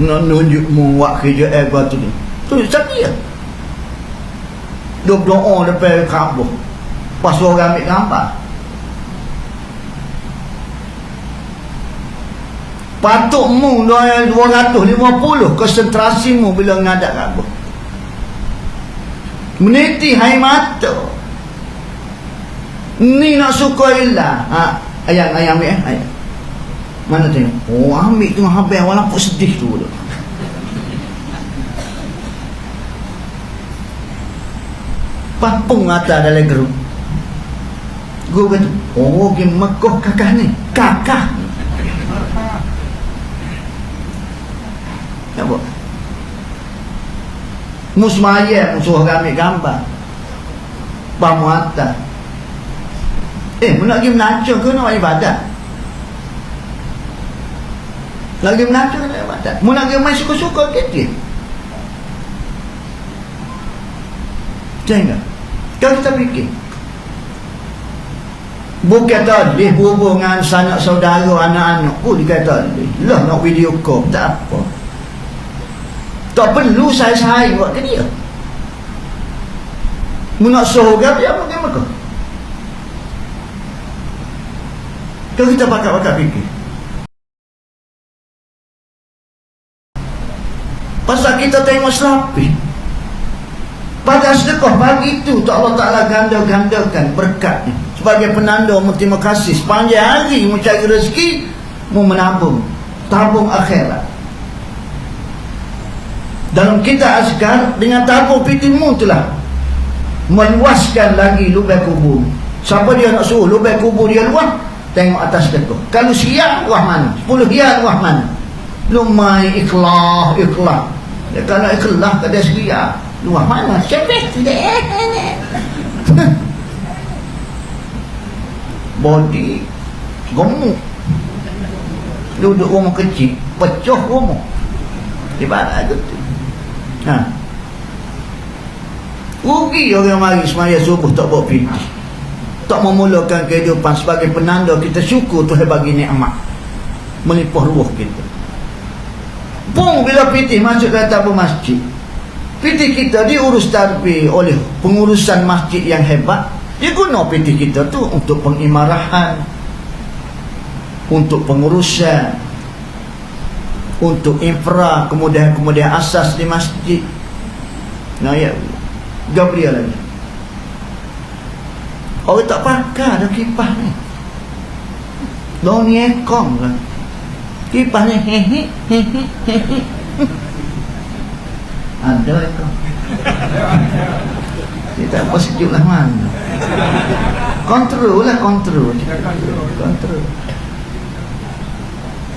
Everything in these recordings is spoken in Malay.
nak nunjuk buat kerja ego tu ni. Tu siapa dia? Dia berdoa depan Kaabah. Pas orang ambil gambar. Patutmu 250 konsentrasimu bila ngadap Kaabah. Meniti hai mata. Ni nak suka ilah. Ayat ambil ayat. Mana tengok? Oh, ambil tengok habis walaupun sedih tu. Papung atas dalam geruk. Gua kata, oh, pergi Mekah kakak ni. Kakak. Apa? Musmaya musuh ambil gambar. Pamu atas. Nak pergi menacur ke nak ibadat? Lagi menacur ke nak ibadat? Mu nak pergi main suka-suka ke dia? Jangan. Kalau kita fikir, bukan tadi hubungan sanak saudara anak-anak pun dikata lah nak video call tak apa, tak perlu saya buat ke dia. Mu nak surga dia apa ke Mekah? Kalau kita pakat-pakat fikir, pasal kita tengok selapis pada sedekah pagi itu tu Allah Ta'ala ganda-gandakan berkatnya sebagai penanda terima kasih. Sepanjang hari mu cari rezeki, mu menabung, tabung akhirat. Dalam kita azkar, dengan tabung pitimu itulah meluaskan lagi lubang kubur. Siapa dia nak suruh lubang kubur dia luas? Tengok atas sedekah. Kalau siang luah mana? 10 hian luah mana? Lumai ikhlas. Dia kalau ikhlas tak ada sekian luah mana? Cepet tu deh. Body gemuk. Duduk rumah kecil, pecah rumah. Ibarat gitu. Rugi orang mari semaya subuh tak buat piti, tak memulakan kehidupan sebagai penanda kita syukur Tuhan bagi nikmat melimpah ruah kita. Pun bila piti masuk ke tabung masjid, piti kita diurus tarbi oleh pengurusan masjid yang hebat. Dia guna piti kita tu untuk pengimarahan, untuk pengurusan, untuk infra, kemudian asas di masjid. Nah ya, Gabriel lagi. Orang tak pakai dah kipas ni. Dong ni ekong lah. Kipas ni hehe. Ada ekong. Dia tak apa sejuk lah mana. Kontrol lah, kontrol.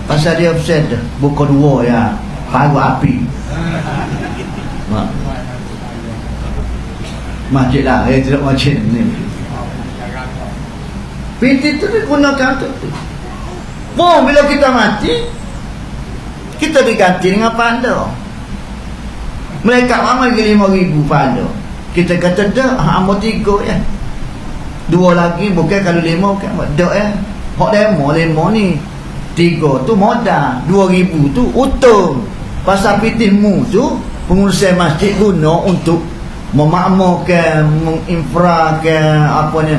Pasal dia offset dah. Buka dua ya. Paru api. Masjid lah. Tidak masjid ni. Piti tu digunakan tu. Pun bila kita mati, kita diganti dengan panda. Mereka ramai 5,000 panda. Kita kata dah, ambo 3 ya. 2 lagi bukan kalau 5 bukan. Dah hak demo 5 ni. 3 tu modal, 2,000 tu untung. Pasal pitihmu tu pengurusan masjid guna untuk memakmurkan, menginfrakan apa ni,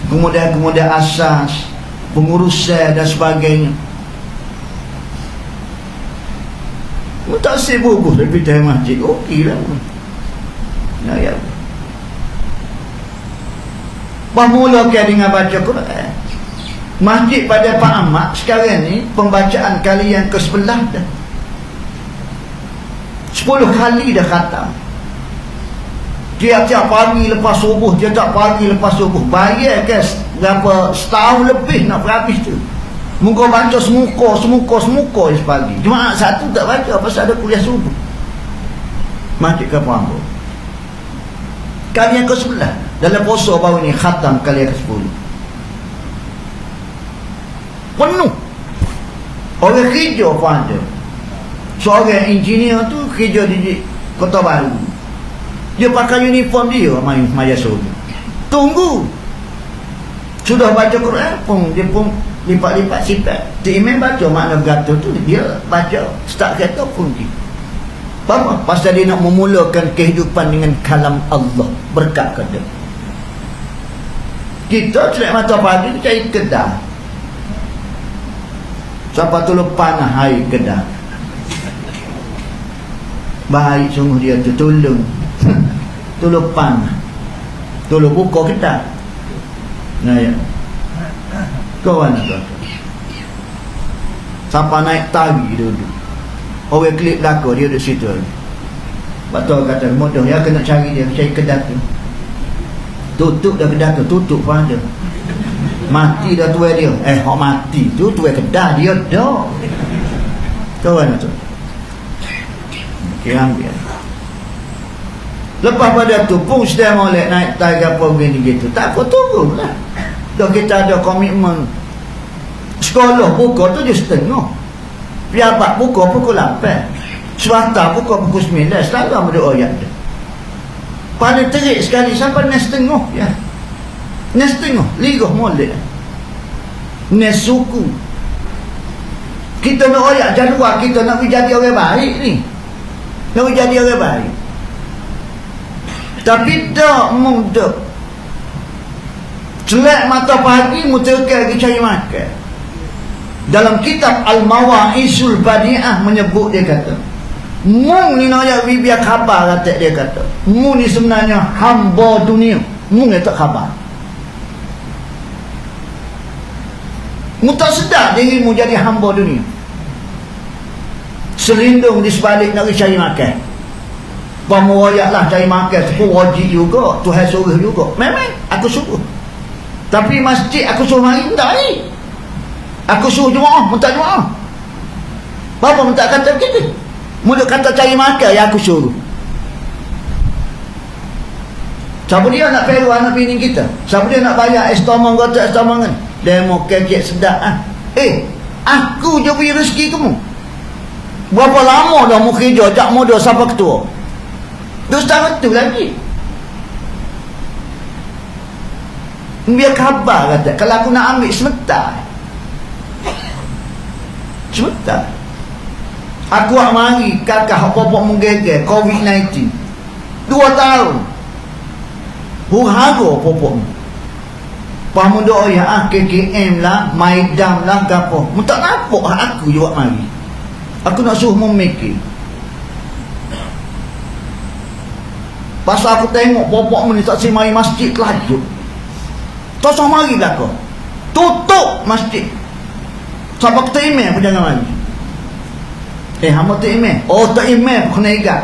kemudian asas, pengurusan dan sebagainya. Tak sibuk lebih dari masjid. Okey lah. Ya. Pemulakan dengan baca Quran. Masjid pada Pak Ahmad sekarang ni pembacaan kali yang ke-11 dah. 10 kali dah khatam. Tiap-tiap pagi lepas subuh, tiap-tiap pagi lepas subuh. Bayar kan berapa setahun lebih nak berhabis tu. Muka baca semuka pagi. Cuma satu tak baca pasal ada kuliah subuh. Masjid ke Pahang. Kali yang ke-11 dalam puasa baru ni khatam kali yang ke-10. Penuh. Orang kerja pun ada. Seorang engineer tu kerja di Kota Baru. Dia pakai uniform dia main subuh. Tunggu. Sudah baca Quran pun dia pun lipat-lipat sifat. Tu imam baca makna bergatur tu, dia baca start kata pun dia. Apa? Pasal dia nak memulakan kehidupan dengan kalam Allah, berkat kata. Kita celak mata pagi cari kedah. Siapa tu lepas nak hai kedah. Baik sungguh dia tu, tolong. Tolong pan. Tolong buka kedah. Nah ya. Kau mana tu? Siapa naik tali duduk. Orang klik belakang dia duduk situ. Betul kata mudah ya, kena cari dia, cari kedah tu. Tutup dah kedah tu, tutup pun ada. Mati dah tuai dia. Hok mati tu tuai kedah dia dah. Kau mana tu? Kira ambil. Lepas pada tu pun sudah molek naik tali apa begini gitu. Tak apa, tunggu lah. Dah kita ada komitmen. Sekolah buka tu je setengah. Piabat buka pukul 8. Swasta buka pukul 9. Selalu berdoa ayat tu. Pada terik sekali sampai nes setengah ya. Nes setengah ligah molek. Nes suku. Kita nak ayat jadual, kita nak jadi orang baik ni. Nak jadi orang baik. Tapi tak mudah. Celak mata pagi muterkan pergi cari makan. Dalam kitab Al-Mawa'isul Badi'ah menyebut, dia kata, Mung ni nak biar khabar, kata dia kata. Mung ni sebenarnya hamba dunia. Mung ni tak khabar. Mu tak sedar dirimu jadi hamba dunia. Selindung di sebalik nak cari makan. Pemurayaklah cari makan. Itu wajib juga. Tuhan suruh juga. Memang aku suruh. Tapi masjid aku suruh mari, tak mari. Aku suruh jemaah, minta jemaah. Bapa minta kata begitu. Mulut kata cari makan, yang aku suruh. Siapa dia nak peru anak bini kita? Siapa dia nak bayar estomong kata estomong kan? Demo kekek sedap ah. Aku je beri rezeki kamu. Berapa lama dah mu kerja, tak muda siapa ketua? Dosa betul lagi. Biar khabar kata, kalau aku nak ambil sebentar. Sebentar. Aku nak mari kakak popok menggegel COVID-19 2 tahun. Huru-hara popok. Pamu doa ya KKM lah, Maidam lah, gapo. Mu tak nampak aku juga mari. Aku nak suruh memikir. Pasal aku tengok popok ni tak si mari masjid kelajuk. Tak usah mari belakang. Tutup masjid. Siapa kata email pun jangan mari. Hamba tak email. Oh tak email pun kena ingat.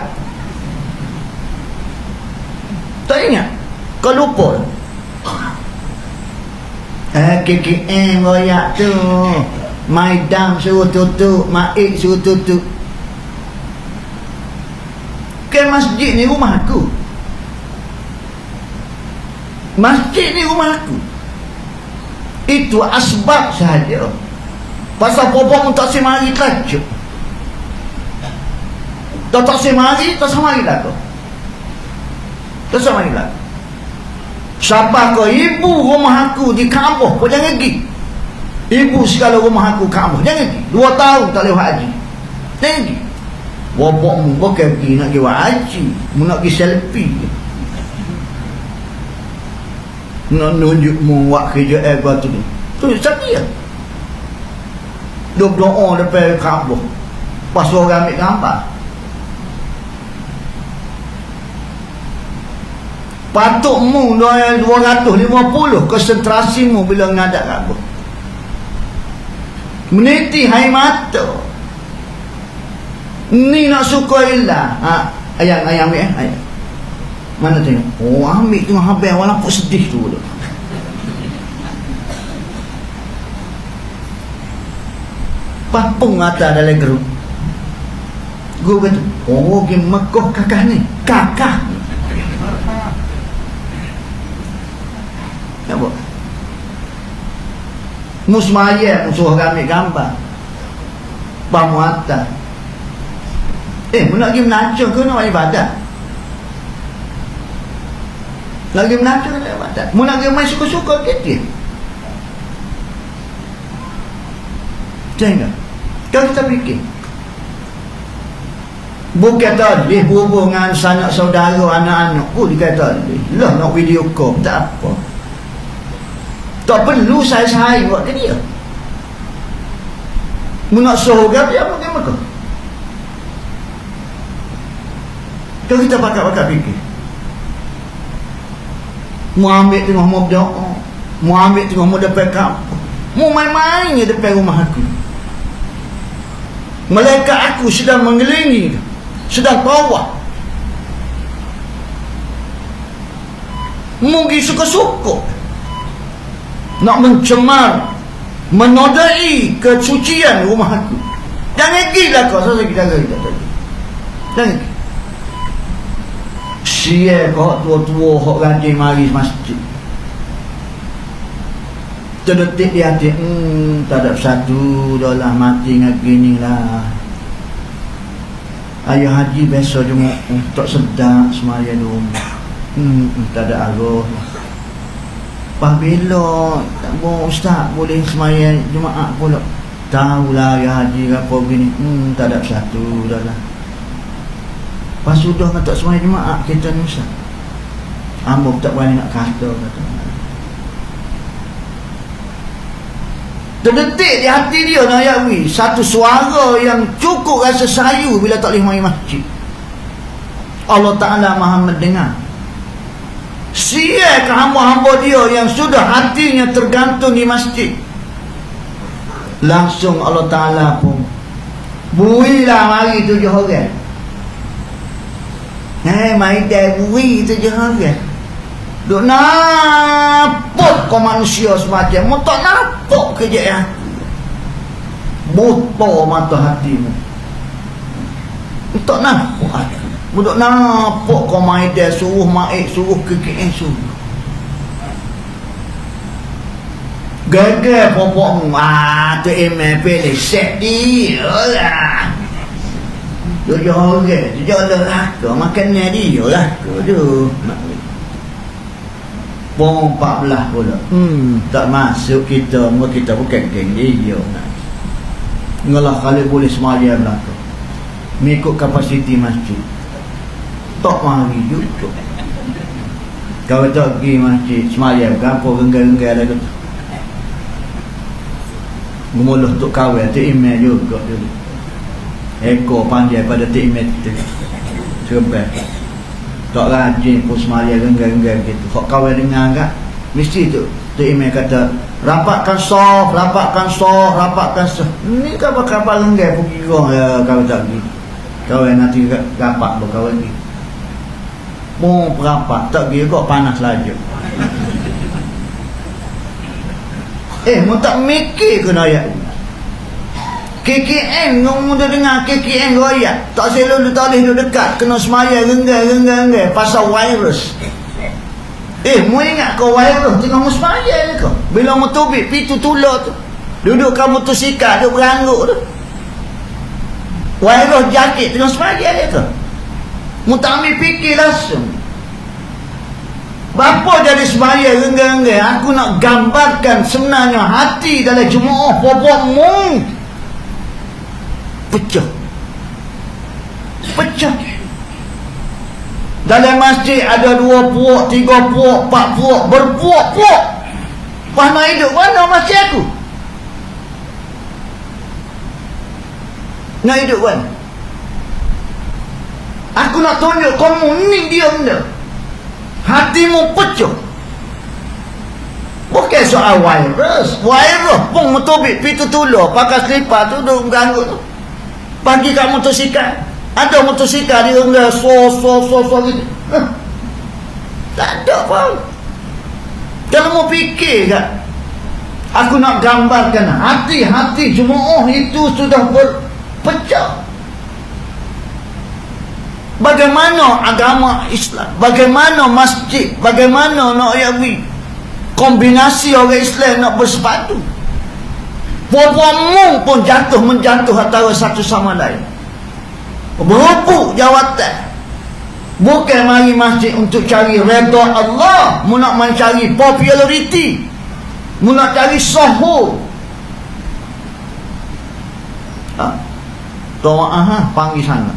Tak ingat. Kau lupa. KKM royak tu. Maidam suruh tutup. Maik suruh tutup. Kan masjid ni rumah aku. Masjid ni rumah aku. Itu asbab sahaja. Pasal popok tak semari tajuk. Tak semari, tak semari lah kau. Tak semari lah. Siapa kau? Ibu rumah aku di kampung, kau jangan pergi. Ibu segala rumah aku kampung, jangan pergi. 2 tahun tak lewat haji. Jangan pergi. Popok mu bukan pergi nak pergi haji. Mu nak pergi selfie. Nak nunjuk mu buat kerja buat tu. Tu sakit ya. Dia berdoa depan Kaabah. Pas orang ambil gambar. Patutmu 250 konsentrasimu bila ngadap Kaabah. Meniti hai mata. Ni nak suka ilah. Ayam ambil ayam. Mana tengok? Oh ambil tu habis walaupun sedih tu. Papung atas dalam grup. Gua kata, oh game Mekah kakak ni. Kakak. Apa? Musmaya musuh ambil gambar. Pamu atas. Mu nak pergi menacung ke nak ibadat? Nak pergi menacung ke nak ibadat? Mu nak pergi main suka-suka kita? Jangan. Kalau kita fikir, bukan tadi hubung dengan sanak saudara, anak-anak. Oh, dia kata lah nak video call, tak apa. Tak perlu saya buat ke dia. Mu nak surga dia bagaimana? Kalau kita pakat-pakat fikir, mu ambil tengah mu berdoa, mu ambil tengah mu depan kampung, mu main-main je depan rumah aku. Malaikat aku sedang mengelilingi, sedang tawaf. Mu pergi suka-suka nak mencemar, menodai kesucian rumah aku. Jangan gila kau, saya kita kata. Jangan. Sia kau tua-tua hok rajin mari masjid. Terdetik di hati, tak ada satu dah lah mati dengan gini lah. Ayah haji besok cuma tak sedap semaya di rumah. Tak ada arwah. Pak bila tak mau ustaz boleh semaya Jumaat pula. Tahulah ya haji apa begini. Tak ada satu dah lah. Pas sudah tak semaya Jumaat kita ni ustaz. Ambo tak berani nak kata. Terdetik di hati dia Nayawi satu suara yang cukup rasa sayu bila tak boleh mari masjid. Allah Ta'ala Maha mendengar. Sia ke hamba-hamba dia yang sudah hatinya tergantung di masjid. Langsung Allah Ta'ala pun builah mari 7 orang. Mari dah bui 7 orang. Duk nampak kau manusia semacam mu tak nampak kerja yang buta mata hatimu. Mu tak nampak hati. Mu duk nampak kau main dia suruh maik, suruh kekek, suruh gagal popok mu. Tu email pilih set dia lah. 7 orang tu jalan aku makannya dia lah tu. Pon 14 pula. Tak masuk kita, kita bukan geng dia. Ngalah kali boleh semaya belakang. Mengikut kapasiti masjid. Tak mari juga. Kalau tak pergi masjid semaya berapa renggal-renggal lagi. Gemuluh untuk kawin, tu email juga dulu. Ekor panjang pada tu email tu. Cepat. Tak rajin pun semaya renggal-renggal gitu. Kau kawan dengar kan? Mesti tu email kata rapatkan soft. Ni kapal renggal pun kira ya, kawan tak pergi. Kawan nanti rapat pun kawan pergi. Mau rapat tak pergi kok panas laju. Mu tak mikir kena ayat KKM, ngomong dah dengar KKM royak. Tak selalu tak boleh duduk dekat. Kena semaya renggal pasal virus. Mu ingat kau virus tengah mu semaya je kau. Bila mu tubik pitu tular tu, duduk kat motosikal duduk berangguk tu, virus jakit tengah semaya je kau. Mu tak ambil fikir langsung. Bapa jadi semaya renggal. Aku nak gambarkan sebenarnya hati dalam jemaah popok mu pecah. Dalam masjid ada 2 puak, 3 puak, 4 puak, berpuak-puak. Pas nak hidup mana masjid aku? Nak hidup kan? Aku nak tunjuk kamu ni dia benda. Hatimu pecah. Bukan soal virus. Virus pun metubik pitu tular, pakai selipar tu duduk ganggu tu. Pagi kat motosikal. Ada motosikal dia rendah so gitu. Tak ada pun. Kalau mau fikir kan, aku nak gambarkan hati-hati jemaah itu sudah berpecah. Bagaimana agama Islam, bagaimana masjid, bagaimana nak yawi kombinasi orang Islam nak bersepadu. Puan-puanmu pun menjatuh antara satu sama lain. Berupuk jawatan. Bukan mari masjid untuk cari redha Allah, mu nak mencari populariti, mu nak cari sahur. Tuan maaf ha, panggil sana.